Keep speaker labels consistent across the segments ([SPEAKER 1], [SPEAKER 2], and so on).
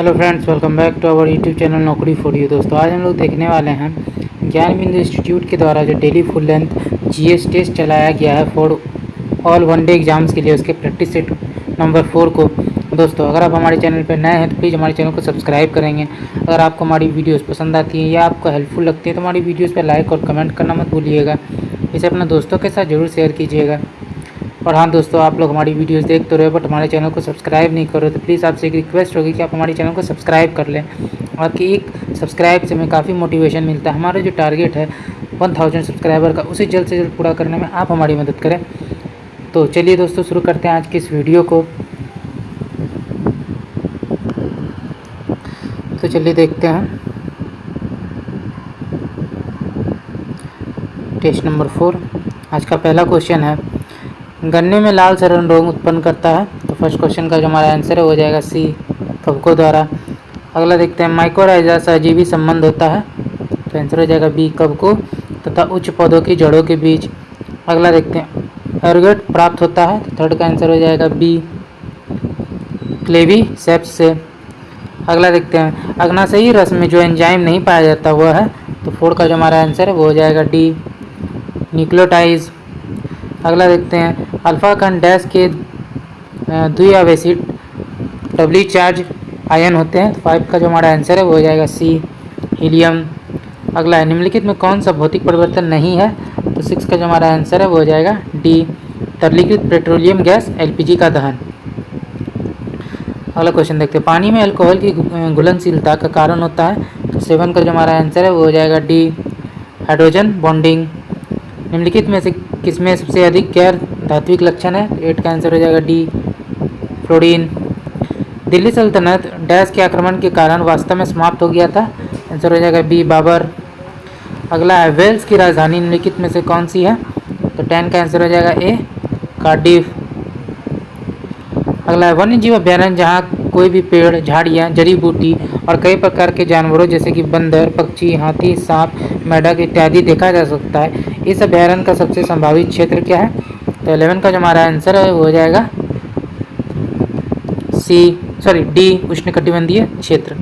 [SPEAKER 1] Hello friends, welcome back to our YouTube channel Naukri for you. दोस्तों, आज हम लोग देखने वाले हैं ज्ञान बिंदु इंस्टीट्यूट के द्वारा जो daily full length GS test चलाया गया है फॉर ऑल वनडे एग्जाम्स के लिए, उसके प्रैक्टिस सेट नंबर 4 को। दोस्तों, अगर आप हमारे चैनल पर नए हैं तो प्लीज़ हमारे चैनल को सब्सक्राइब करेंगे। अगर आपको हमारी वीडियोज़ पसंद आती हैं या आपको हेल्पफुल लगती है तो हमारी वीडियोज़ पर लाइक और कमेंट करना मत भूलिएगा। इसे अपने दोस्तों के साथ ज़रूर शेयर कीजिएगा। और हाँ दोस्तों, आप लोग हमारी वीडियोस देख तो रहे हो बट हमारे चैनल को सब्सक्राइब नहीं करो, तो प्लीज़ आपसे एक रिक्वेस्ट होगी कि आप हमारे चैनल को सब्सक्राइब कर लें। आपकी एक सब्सक्राइब से हमें काफ़ी मोटिवेशन मिलता है। हमारा जो टारगेट है 1000 सब्सक्राइबर का, उसे जल्द से जल्द पूरा करने में आप हमारी मदद करें। तो चलिए दोस्तों, शुरू करते हैं आज की इस वीडियो को। तो चलिए देखते हैं टेस्ट नंबर 4। आज का पहला क्वेश्चन है, गन्ने में लाल सड़न रोग उत्पन्न करता है। तो फर्स्ट क्वेश्चन का जो हमारा आंसर है वो हो जाएगा सी, कवकों द्वारा। अगला देखते हैं, माइकोराइजा सहजीवी संबंध होता है। तो आंसर हो जाएगा बी, कवकों तथा उच्च पौधों की जड़ों के बीच। अगला देखते हैं, एरोगेट प्राप्त होता है। तो थर्ड का आंसर हो जाएगा बी, क्लेवी सेप्स से। अगला देखते हैं, अग्नाशयी रस में जो एंजाइम नहीं पाया जाता वह है। तो फोर्थ का जो हमारा आंसर है वो हो जाएगा डी, न्यूक्लियोटाइज। अगला देखते हैं, अल्फा खंड डैश के द्विआवेशी डबली चार्ज आयन होते हैं। तो 5 का जो हमारा आंसर है वो हो जाएगा सी, हीलियम। अगला है, निम्नलिखित में कौन सा भौतिक परिवर्तन नहीं है। तो 6 का जो हमारा आंसर है वो हो जाएगा डी, तरलीकृत पेट्रोलियम गैस एलपीजी का दहन। अगला क्वेश्चन देखते हैं, पानी में अल्कोहल की घुलनशीलता का कारण होता है। तो 7 का जो हमारा आंसर है वो हो जाएगा डी, हाइड्रोजन बॉन्डिंग। निम्नलिखित में से किसमें सबसे अधिक गैर धात्विक लक्षण है। 8 का आंसर हो जाएगा डी, फ्लोरीन। दिल्ली सल्तनत डैश के आक्रमण के कारण वास्तव में समाप्त हो गया था। आंसर हो जाएगा बी, बाबर। अगला है, वेल्स की राजधानी निम्नलिखित में से कौन सी है। तो 10 का आंसर हो जाएगा ए, कार्डिफ। अगला है, वन्य जीव अभ्यारण्य जहाँ कोई भी पेड़, झाड़ियाँ, जड़ी बूटी और कई प्रकार के जानवरों जैसे कि बंदर, पक्षी, हाथी, सांप, मेढक इत्यादि देखा जा सकता है। इस अभ्यारण्य का सबसे संभावित क्षेत्र क्या है। तो 11 का जो हमारा आंसर है वो हो जाएगा डी, उष्णकटिबंधीय क्षेत्र।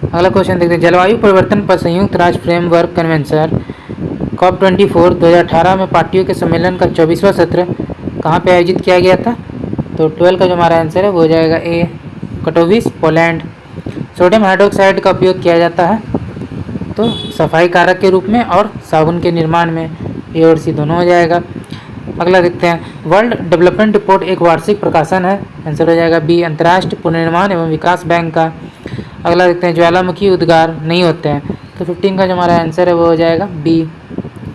[SPEAKER 1] अगला क्वेश्चन देखते हैं, जलवायु परिवर्तन पर संयुक्त राष्ट्र फ्रेमवर्क कन्वेंशन COP24 2018 में पार्टियों के सम्मेलन का 24वां सत्र कहाँ पे आयोजित किया गया था। तो 12 का जो हमारा आंसर है वो हो जाएगा ए, कटोविस, पोलैंड। सोडियम हाइड्रोक्साइड का उपयोग किया जाता है तो सफाई कारक के रूप में और साबुन के निर्माण में। ए और सी दोनों हो जाएगा। अगला देखते हैं, वर्ल्ड डेवलपमेंट रिपोर्ट एक वार्षिक प्रकाशन है। आंसर हो जाएगा बी, अंतर्राष्ट्रीय पुनर्निर्माण एवं विकास बैंक का। अगला देखते हैं, ज्वालामुखी उद्गार नहीं होते हैं। तो 15 का जो हमारा आंसर है वो हो जाएगा बी,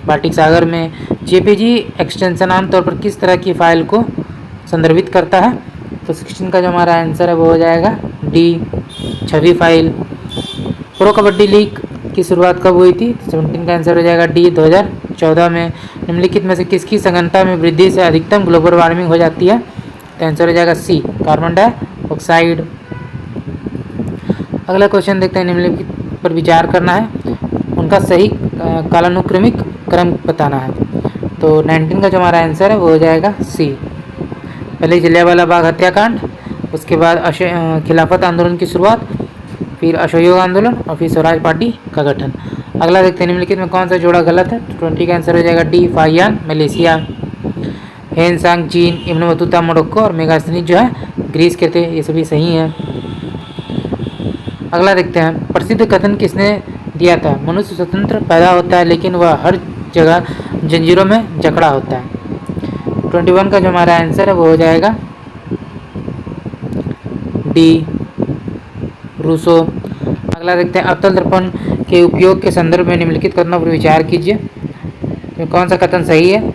[SPEAKER 1] बाल्टिक सागर में। जेपीजी एक्सटेंशन आमतौर पर किस तरह की फाइल को संदर्भित करता है। तो 16 का जो हमारा आंसर है वो हो जाएगा डी, छवि फाइल। प्रो कबड्डी लीग की शुरुआत कब हुई थी। 17 का आंसर हो जाएगा डी, 2014 में। निम्नलिखित में से किसकी सघनता में वृद्धि से अधिकतम ग्लोबल वार्मिंग हो जाती है। तो आंसर हो जाएगा सी, कार्बन डाइऑक्साइड। अगला क्वेश्चन देखते हैं, निम्नलिखित पर विचार करना है, उनका सही कालानुक्रमिक क्रम बताना है। तो 19 का जो हमारा आंसर है वो हो जाएगा सी, पहले जलियांवाला बाग हत्याकांड, उसके बाद खिलाफत आंदोलन की शुरुआत, फिर असहयोग आंदोलन और फिर स्वराज पार्टी का गठन। अगला देखते हैं, निम्नलिखित में कौन सा जोड़ा गलत है। तो 20 का आंसर हो जाएगा डी, फाहियान मलेशिया, हेन सांग चीन, इब्न बतूता मोरक्को और मेगास्थनीज जो है ग्रीस के थे। ये सभी सही हैं। अगला देखते हैं, प्रसिद्ध कथन किसने दिया था। मनुष्य स्वतंत्र पैदा होता है लेकिन वह हर जगह जंजीरों में जकड़ा होता है। 21 का जो हमारा आंसर है वो हो जाएगा डी, रूसो। अगला देखते हैं, अवतल दर्पण के उपयोग के संदर्भ में निम्नलिखित कथनों पर विचार कीजिए। तो कौन सा कथन सही है।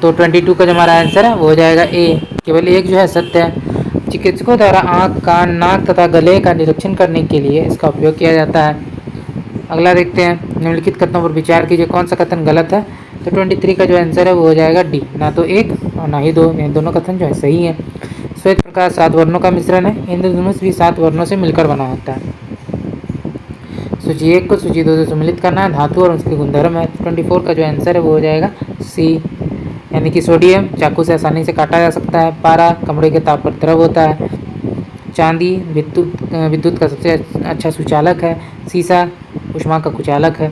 [SPEAKER 1] तो 22 का जो हमारा आंसर है वो हो जाएगा ए, केवल एक जो है सत्य है। चिकित्सकों द्वारा आँख, कान, नाक तथा गले का निरीक्षण करने के लिए इसका उपयोग किया जाता है। अगला देखते हैं, निम्नलिखित कथनों पर विचार कीजिए, कौन सा कथन गलत है। तो 23 का जो आंसर है वो हो जाएगा डी, ना तो एक और ना ही दो, ये दोनों कथन जो है सही है। श्वेत प्रकाश 7 वर्णों का मिश्रण है। इंद्रधनुष भी 7 वर्णों से मिलकर बना होता है। सूची 1 को सूची 2 से सम्मिलित करना है, धातु और उसके गुणधर्म है। 24 का जो आंसर है वो हो जाएगा सी, यानी कि सोडियम चाकू से आसानी से काटा जा सकता है। पारा कमरे के ताप पर द्रव होता है। चांदी विद्युत का सबसे अच्छा सुचालक है। शीशा ऊष्मा का कुचालक है।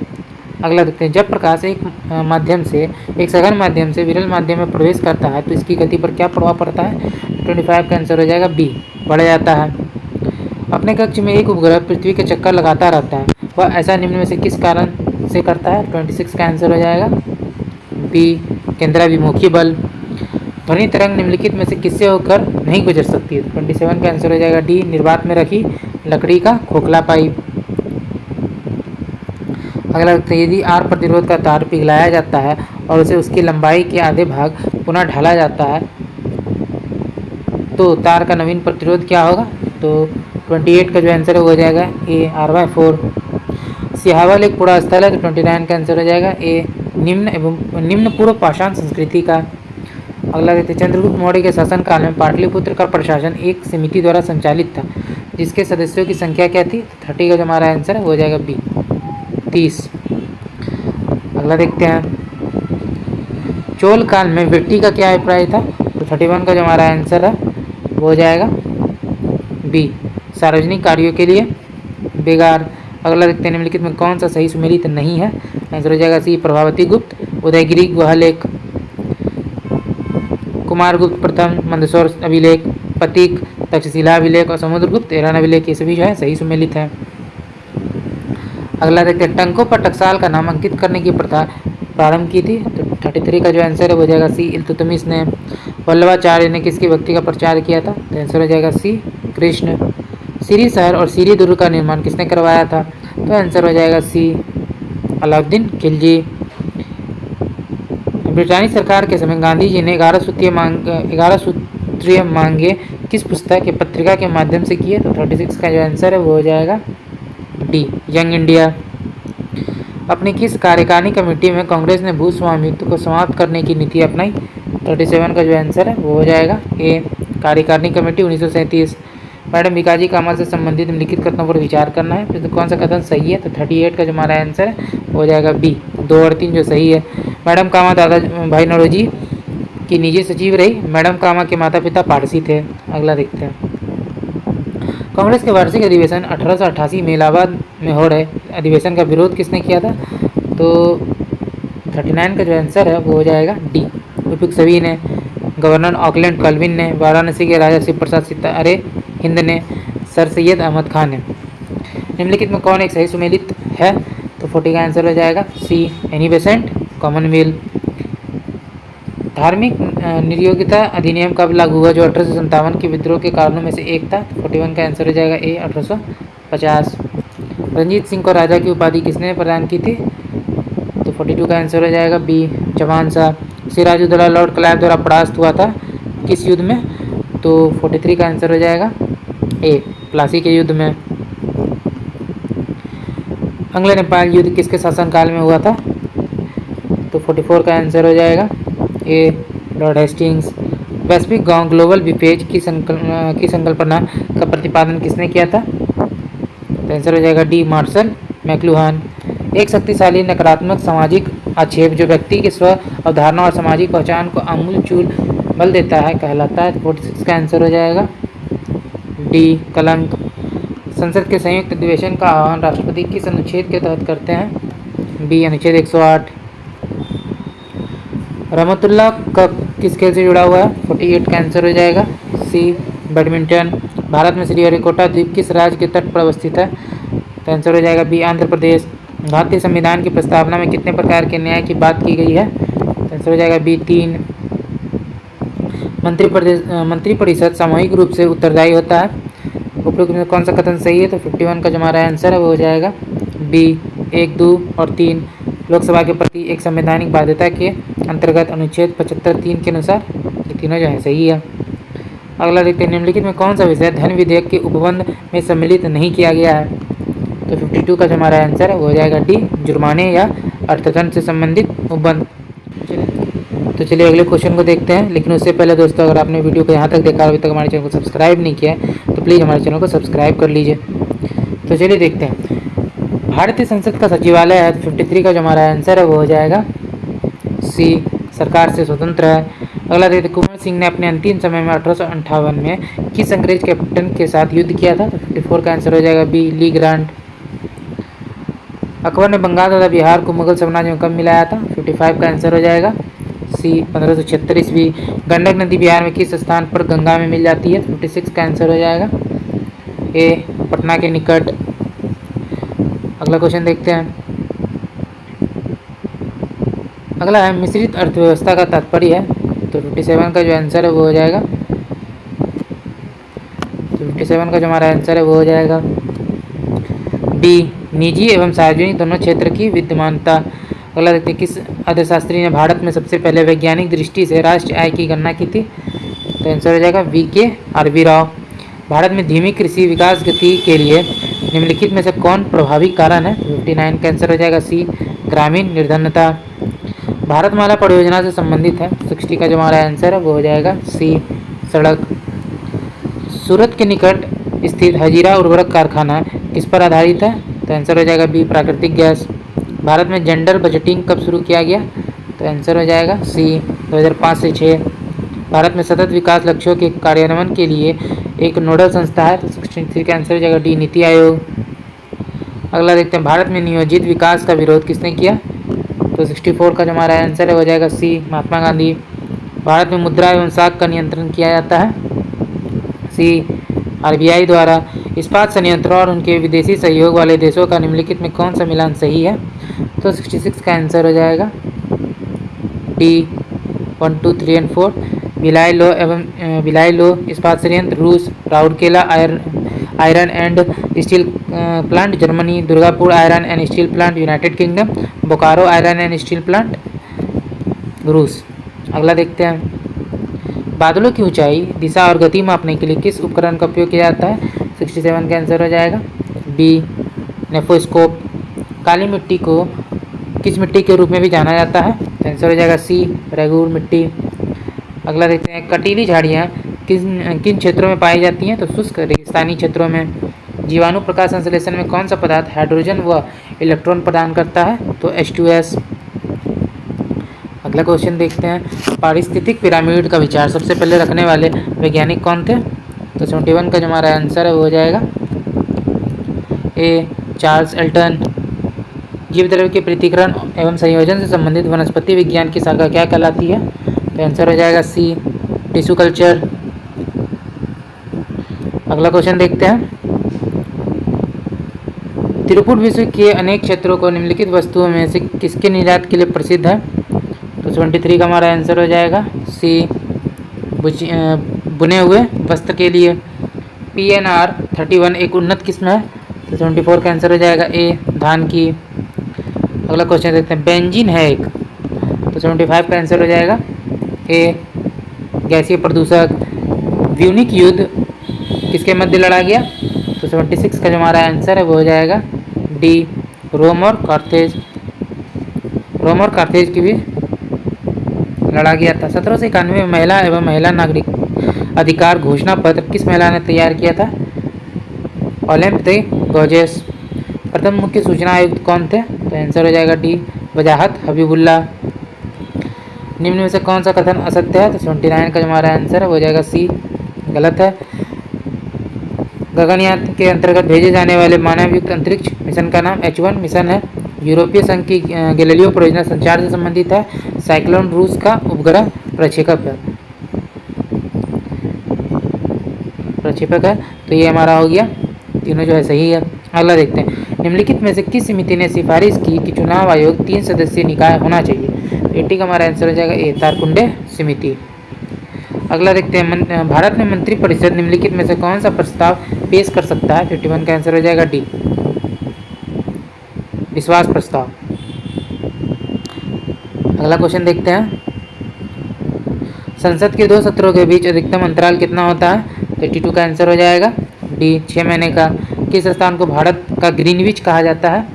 [SPEAKER 1] अगला देखते हैं, जब प्रकाश एक सघन माध्यम से विरल माध्यम में प्रवेश करता है तो इसकी गति पर क्या प्रभाव पड़ता है? 25 का आंसर हो जाएगा बी, बढ़ जाता है। अपने कक्ष में एक उपग्रह पृथ्वी के चक्कर लगाता रहता है, वह ऐसा निम्न में से किस कारण से करता है? 26 का आंसर हो जाएगा बी, केंद्राभिमुखी बल। ध्वनि तरंग निम्नलिखित में से किससे होकर नहीं गुजर सकती है? 27 का आंसर हो जाएगा डी, निर्वात में रखी लकड़ी का खोखला पाइप। अगला यदि आर प्रतिरोध का तार पिघलाया जाता है और उसे उसकी लंबाई के आधे भाग पुनः ढाला जाता है तो तार का नवीन प्रतिरोध क्या होगा? तो 28 का जो आंसर हो जाएगा ए, R/4। सिहावल एक पूरा स्थल है तो 29 का आंसर हो जाएगा ए, निम्न पूर्व पाषाण संस्कृति का। अगला देखते, चंद्रगुप्त मौर्य के शासनकाल में पाटलिपुत्र का प्रशासन एक समिति द्वारा संचालित था जिसके सदस्यों की संख्या क्या थी? 30 का जो हमारा आंसर हो जाएगा बी, 30। अगला देखते हैं, चोल काल में वृत्ति का क्या अभिप्राय था? तो 31 का जो हमारा आंसर है वो हो जाएगा बी, सार्वजनिक कार्यों के लिए बेगार। अगला देखते हैं, निम्नलिखित में कौन सा सही सुमेलित नहीं है? आंसर हो जाएगा सी, प्रभावती गुप्त, उदयगिरी गुहालेख, कुमारगुप्त प्रथम, मंदसौर अभिलेख, पथिक, तक्षशिला अभिलेख और समुद्रगुप्त ईरान अभिलेख, ये सभी जो है सही सुमेलित है। अगला देखते हैं, टंकों पर टकसाल का नाम अंकित करने की प्रथा प्रारंभ की थी? तो 33 का जो आंसर है वो हो जाएगा सी, इल्तुतमिश ने। वल्लभाचार्य ने किसकी भक्ति का प्रचार किया था? तो आंसर हो जाएगा सी, कृष्ण। सीरी शहर और सीरी दुर्ग का निर्माण किसने करवाया था? तो आंसर हो जाएगा सी, अलाउद्दीन खिलजी। ब्रिटानी सरकार के समय गांधी जी ने 11 सूत्रीय मांगे किस पुस्तक या पत्रिका के माध्यम से किए? तो 36 का जो आंसर है वो हो जाएगा डी, यंग इंडिया। अपनी किस कार्यकारिणी कमेटी में कांग्रेस ने भू स्वामित्व को समाप्त करने की नीति अपनाई? 37 का जो आंसर है वो हो जाएगा ए, कार्यकारिणी कमेटी 1937। मैडम भिकाजी कामा से संबंधित निम्नलिखित कथनों पर विचार करना है, तो कौन सा कथन सही है? तो 38 का जो हमारा आंसर है वो हो जाएगा बी, 2 और 3 जो सही है। मैडम कामा दादा भाई नौरोजी की निजी सचिव रही। मैडम कामा के माता पिता पारसी थे। अगला देखते हैं, कांग्रेस के वार्षिक अधिवेशन 1888 में इलाहाबाद में हो रहे अधिवेशन का विरोध किसने किया था? तो 39 का जो आंसर है वो हो जाएगा डी, उपयुक्त सभी ने। गवर्नर ऑकलैंड कल्विन ने, वाराणसी के राजा शिव प्रसाद सितारे हिंद ने, सर सैयद अहमद खान ने। निम्नलिखित में कौन एक सही सुमेलित है? तो 40 का आंसर हो जाएगा सी, एनी बेसेंट, कॉमनवेल्थ। धार्मिक निर्योग्यता अधिनियम कब लागू हुआ जो 1857 के विद्रोह के कारणों में से एक था? 41 का आंसर हो जाएगा ए, 1850। रंजीत सिंह को राजा की उपाधि किसने प्रदान की थी? तो 42 का आंसर हो जाएगा बी, जवान साहब। सिराजुद्दौला लॉर्ड क्लाइव द्वारा परास्त हुआ था किस युद्ध में? तो 43 का आंसर हो जाएगा ए, प्लासी के युद्ध में। अंग्ल नेपाल युद्ध किसके शासनकाल में हुआ था? तो 44 का आंसर हो जाएगा ए, लॉर्ड हेस्टिंग्स। वैश्विक गांव ग्लोबल विपेज की संकल्पना का प्रतिपादन किसने किया था? तो आंसर हो जाएगा डी, मार्शल मैक्लुहान। एक शक्तिशाली नकारात्मक सामाजिक आक्षेप जो व्यक्ति के स्व अवधारणा और सामाजिक पहचान को आमूलचूल बल देता है कहलाता है। 46 का आंसर हो जाएगा डी, कलंक। संसद के संयुक्त अधिवेशन का आह्वान राष्ट्रपति किस अनुच्छेद के तहत करते हैं? बी, अनुच्छेद 108। रहमतुल्लाह कप किस खेल से जुड़ा हुआ है? 48 का आंसर हो जाएगा सी, बैडमिंटन। भारत में श्रीहरिकोटा द्वीप किस राज्य के तट पर अवस्थित है? तो आंसर हो जाएगा बी, आंध्र प्रदेश। भारतीय संविधान की प्रस्तावना में कितने प्रकार के न्याय की बात की गई है? तो आंसर हो जाएगा बी, 3। मंत्रिपरिषद सामूहिक रूप से उत्तरदायी होता है, उपरोक्त में कौन सा कथन सही है? तो 51 का जो हमारा आंसर है वो हो जाएगा बी, 1, 2 और 3। लोकसभा के प्रति एक संवैधानिक बाध्यता के अंतर्गत अनुच्छेद 75(3) के अनुसार ये तीनों जो है सही है। अगला देखते हैं, निम्नलिखित में कौन सा विषय धन विधेयक के उपबंध में सम्मिलित नहीं किया गया है? तो 52 का जो हमारा आंसर है वो हो जाएगा डी, जुर्माने या अर्थदंड से संबंधित उपबंध। तो चलिए अगले क्वेश्चन को देखते हैं, लेकिन उससे पहले दोस्तों अगर आपने वीडियो को यहाँ तक देखा अभी तक हमारे चैनल को सब्सक्राइब नहीं किया है तो प्लीज़ हमारे चैनल को सब्सक्राइब कर लीजिए। तो चलिए देखते हैं, भारतीय संसद का सचिवालय है। 53 का जो हमारा आंसर है वो हो जाएगा सी, सरकार से स्वतंत्र है। अगला देखते कुंवर सिंह ने अपने अंतिम समय में 1858 में किस अंग्रेज कैप्टन के साथ युद्ध किया था? 54 का आंसर हो जाएगा बी, ली ग्रांट। अकबर ने बंगाल तथा बिहार को मुगल साम्राज्य में कब मिलाया था? 55 का आंसर हो जाएगा सी, 1576 ईस्वी। गंडक नदी बिहार में किस स्थान पर गंगा में मिल जाती है? 56 का आंसर हो जाएगा ए, पटना के निकट। अगला क्वेश्चन देखते हैं। अगला है मिश्रित अर्थव्यवस्था का तात्पर्य है, तो 57 का जो आंसर है वो हो जाएगा, 57 का जो हमारा आंसर है वो हो जाएगा बी, निजी एवं सार्वजनिक दोनों क्षेत्र की विद्यमानता। अगला देखते हैं किस अर्थशास्त्री ने भारत में सबसे पहले वैज्ञानिक दृष्टि से राष्ट्रीय आय की गणना की थी? तो आंसर हो जाएगा वी.के. आर.वी. राव। भारत में धीमी कृषि विकास गति के लिए निम्नलिखित में से कौन प्रभावी कारण है? 59 का आंसर हो जाएगा सी, ग्रामीण निर्धनता। भारतमाला परियोजना से संबंधित है, 60 का जो हमारा आंसर है वो हो जाएगा सी, सड़क। सूरत के निकट स्थित हजीरा उर्वरक कारखाना किस पर आधारित है? तो आंसर हो जाएगा बी, प्राकृतिक गैस। भारत में जेंडर बजटिंग कब शुरू किया गया? तो आंसर हो जाएगा सी, 2005 से 6। भारत में सतत विकास लक्ष्यों के कार्यान्वयन के लिए एक नोडल संस्था है, तो 63 का आंसर हो जाएगा डी, नीति आयोग। अगला देखते हैं भारत में नियोजित विकास का विरोध किसने किया? तो 64 का जो हमारा आंसर है हो जाएगा सी, महात्मा गांधी। भारत में मुद्रा एवं साख का नियंत्रण किया जाता है, सी, आरबीआई द्वारा। इस्पात संयंत्रों और उनके विदेशी सहयोग वाले देशों का निम्नलिखित में कौन सा मिलान सही है? तो 66 का आंसर हो जाएगा डी, 1, 2, 3 और 4। भिलाई लो इस्पात संयंत्र रूस, Rourkela iron and steel plant Germany, Durgapur iron and steel plant United kingdom, Bokaro iron and steel plant रूस। अगला देखते हैं बादलों की ऊंचाई, दिशा और गति मापने के लिए किस उपकरण का उपयोग किया जाता है? 67 का आंसर हो जाएगा बी, नेफोस्कोप। काली मिट्टी को किस मिट्टी के रूप में भी जाना जाता है? तो आंसर हो जाएगा सी, रेगूर मिट्टी। अगला देखते हैं कटीली झाड़ियाँ किन क्षेत्रों में पाई जाती हैं? तो शुष्क रेगिस्तानी क्षेत्रों में। जीवाणु प्रकाश संश्लेषण में कौन सा पदार्थ हाइड्रोजन व इलेक्ट्रॉन प्रदान करता है? तो H2S। अगला क्वेश्चन देखते हैं पारिस्थितिक पिरामिड का विचार सबसे पहले रखने वाले वैज्ञानिक कौन थे? तो 71 का जो हमारा आंसर है वो हो जाएगा ए, चार्ल्स एल्टन। जीव द्रव्य के पृथक्करण एवं संयोजन से संबंधित वनस्पति विज्ञान की शाखा क्या कहलाती है? तो आंसर हो जाएगा सी, टिश्यू कल्चर। अगला क्वेश्चन देखते हैं तिरुपुर विश्व के अनेक क्षेत्रों को निम्नलिखित वस्तुओं में से किसके निर्यात के लिए प्रसिद्ध है? तो 73 का हमारा आंसर हो जाएगा सी, बुने हुए वस्त्र के लिए। PNR 31 एक उन्नत किस्म है, तो 74 का आंसर हो जाएगा ए, धान की। अगला क्वेश्चन देखते हैं बेंजीन है एक, तो 75 का आंसर हो जाएगा ए, गैसीय प्रदूषक। ब्यूनिक युद्ध किसके मध्य लड़ा गया? तो 76 का जो हमारा आंसर है वो हो जाएगा डी, रोम और कार्थेज। रोम और कार्थेज की भी लड़ा गया था। 1791 में महिला एवं महिला नागरिक अधिकार घोषणा पत्र किस महिला ने तैयार किया था? Olymp Gauss's. प्रथम मुख्य सूचना आयुक्त कौन थे? तो आंसर हो जाएगा डी, वजाहत हबीबुल्ला। निम्न में से कौन सा कथन असत्य है? तो 79 का जो हमारा आंसर है वो हो जाएगा सी, गलत है। गगनयान के अंतर्गत भेजे जाने वाले मानवयुक्त अंतरिक्ष मिशन का नाम H1 मिशन है। यूरोपीय संघ की गैलीलियो परियोजना संचार से संबंधित है। साइक्लोन रूस का उपग्रह प्रक्षेपक है, तो ये हमारा हो गया, तीनों जो है सही है। अगला देखते हैं निम्नलिखित में से किस समिति ने सिफारिश की कि चुनाव आयोग 3 सदस्यीय निकाय होना चाहिए? 80 का हमारा आंसर हो जाएगा ए, तारकुंडे समिति। अगला देखते हैं भारत में मंत्रिपरिषद निम्नलिखित में से कौन सा प्रस्ताव पेश कर सकता है? 51 का आंसर हो जाएगा डी, विश्वास प्रस्ताव। अगला क्वेश्चन देखते हैं संसद के 2 सत्रों के बीच अधिकतम अंतराल कितना होता है? 82 का आंसर हो जाएगा डी, 6 महीने का। किस स्थान को भारत का ग्रीनविच कहा जाता है?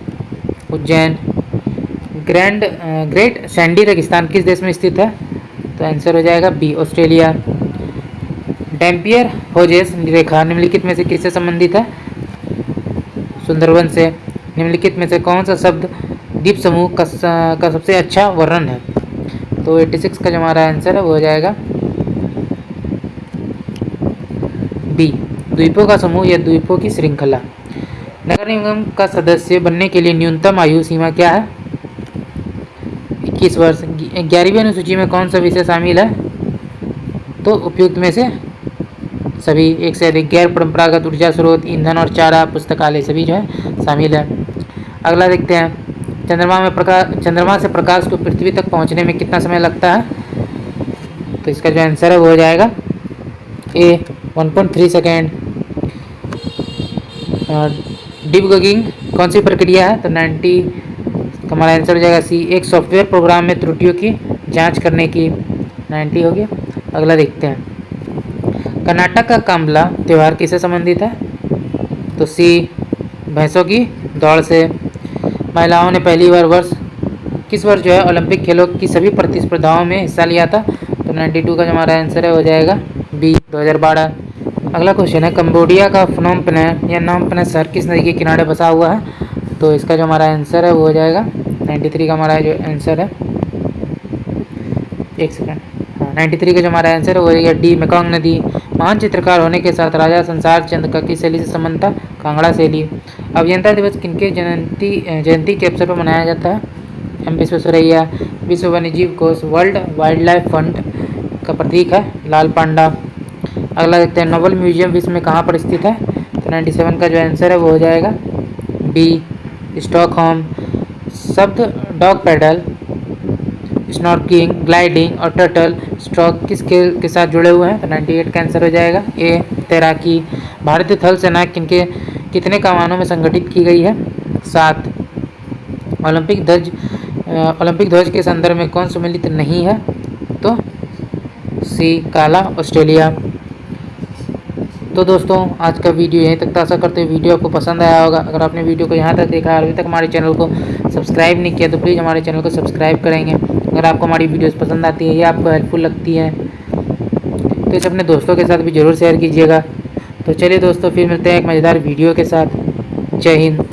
[SPEAKER 1] उज्जैन। ग्रेट सैंडी रेगिस्तान किस देश में स्थित है? तो आंसर हो जाएगा बी, ऑस्ट्रेलिया। डैम्पियर होजेस रेखा निम्नलिखित में से किससे संबंधित है? सुंदरवन से। निम्नलिखित में से कौन सा शब्द द्वीप समूह का सबसे अच्छा वर्णन है? तो 86 का जो हमारा आंसर है वो हो जाएगा बी, द्वीपों का समूह या द्वीपों की श्रृंखला। नगर निगम का सदस्य बनने के लिए न्यूनतम आयु सीमा क्या है? 21 वर्ष। 11वीं अनुसूची में कौन सा विषय शामिल है? तो उपयुक्त में से सभी, एक से अधिक, गैर परंपरागत ऊर्जा स्रोत, ईंधन और चारा, पुस्तकालय, सभी जो है शामिल है। अगला देखते हैं, चंद्रमा से प्रकाश को पृथ्वी तक पहुंचने में कितना समय लगता है? तो इसका जो आंसर है वो हो जाएगा ए 1.3 सेकेंड। डिबगिंग कौन सी प्रक्रिया है? तो 90 का हमारा आंसर हो जाएगा सी, एक सॉफ्टवेयर प्रोग्राम में त्रुटियों की जांच करने की। 90 हो गया। अगला देखते हैं, कर्नाटक का काम्बला त्यौहार किससे संबंधित है? तो सी, भैंसों की दौड़ से। महिलाओं ने पहली बार किस वर्ष जो है ओलंपिक खेलों की सभी प्रतिस्पर्धाओं में हिस्सा लिया था? तो 92 का जो हमारा आंसर है हो जाएगा बी, 2012। अगला क्वेश्चन है, कंबोडिया का फनोम पेन या नाम पेन शहर किस नदी के किनारे बसा हुआ है? तो इसका जो हमारा आंसर है वो हो जाएगा 93 का हमारा जो आंसर है, एक सेकेंड, हाँ 93 का जो हमारा आंसर है वो हो जाएगा डी, मेकोंग नदी। महान चित्रकार होने के साथ राजा संसार चंद का किस शैली से संबंध था? कांगड़ा शैली। अभियंता दिवस किनके जयंती के अवसर पर मनाया जाता है? एम विश्वेश्वरैया। विश्व वन्यजीव कोष वर्ल्ड वाइल्ड लाइफ फंड का प्रतीक है लाल पांडा। अगला देखते हैं, नोबल म्यूजियम विश्व में कहाँ पर स्थित है? तो 97 का जो आंसर है वो हो जाएगा बी, स्टॉकहोम। शब्द डॉग पैडल, स्नॉर्किंग, ग्लाइडिंग और टर्टल स्ट्रोक किस खेल के साथ जुड़े हुए हैं? तो 98 का आंसर हो जाएगा ए, तैराकी। भारतीय थल सेना कितने कमानों में संगठित की गई है? 7। ओलंपिक ध्वज के संदर्भ में कौन सम्मिलित नहीं है? तो सी, काला ऑस्ट्रेलिया। तो दोस्तों आज का वीडियो यहीं तक था। आशा करते हैं वीडियो आपको पसंद आया होगा। अगर आपने वीडियो को यहाँ तक देखा और अभी तक हमारे चैनल को सब्सक्राइब नहीं किया तो प्लीज़ हमारे चैनल को सब्सक्राइब करेंगे। अगर आपको हमारी वीडियोस पसंद आती है या आपको हेल्पफुल लगती है तो इसे अपने दोस्तों के साथ भी ज़रूर शेयर कीजिएगा। तो चलिए दोस्तों, फिर मिलते हैं एक मज़ेदार वीडियो के साथ। जय हिंद।